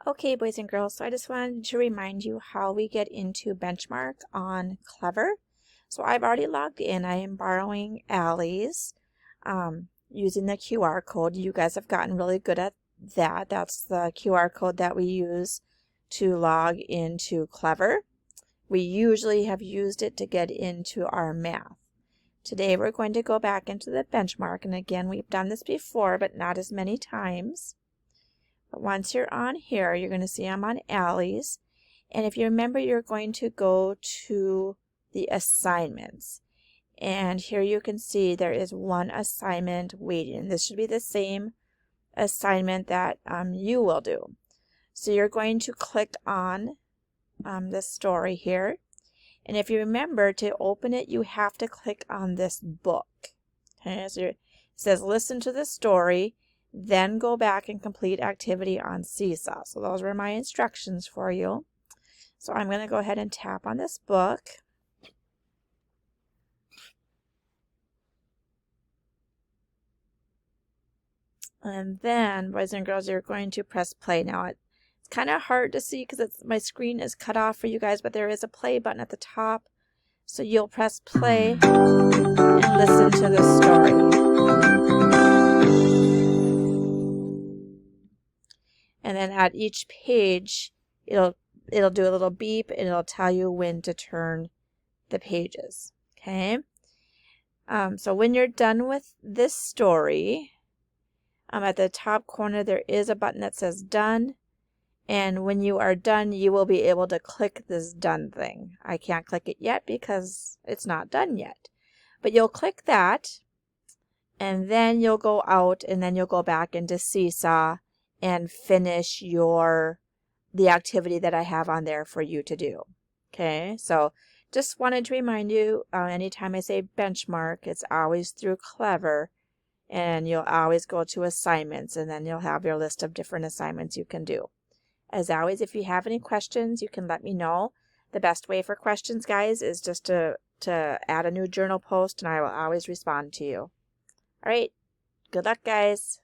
Okay, boys and girls, so I just wanted to remind you how we get into Benchmark on Clever. So I've already logged in. I am borrowing Allie's using the QR code. You guys have gotten really good at that. That's the QR code that we use to log into Clever. We usually have used it to get into our math. Today we're going to go back into the Benchmark, and again, we've done this before, but not as many times. But once you're on here, you're going to see I'm on Allie's. And if you remember, you're going to go to the assignments. And here you can see there is one assignment waiting. This should be the same assignment that you will do. So you're going to click on this story here. And if you remember, to open it, you have to click on this book. Okay, so it says listen to the story, then go back and complete activity on Seesaw. So those were my instructions for you. So I'm going to go ahead and tap on this book. And then, boys and girls, you're going to press play. Now, it's kind of hard to see because my screen is cut off for you guys, but there is a play button at the top. So you'll press play and listen to the story. And then at each page, it'll do a little beep and it'll tell you when to turn the pages. Okay. So when you're done with this story, at the top corner there is a button that says done. And when you are done, you will be able to click this done thing. I can't click it yet because it's not done yet. But you'll click that, and then you'll go out, and then you'll go back into Seesaw and finish the activity that I have on there for you to do. Okay, so just wanted to remind you, anytime I say Benchmark, it's always through Clever, and you'll always go to assignments, and then you'll have your list of different assignments you can do. As always, if you have any questions, you can let me know. The best way for questions, guys, is just to add a new journal post, and I will always respond to you. All right, good luck, guys.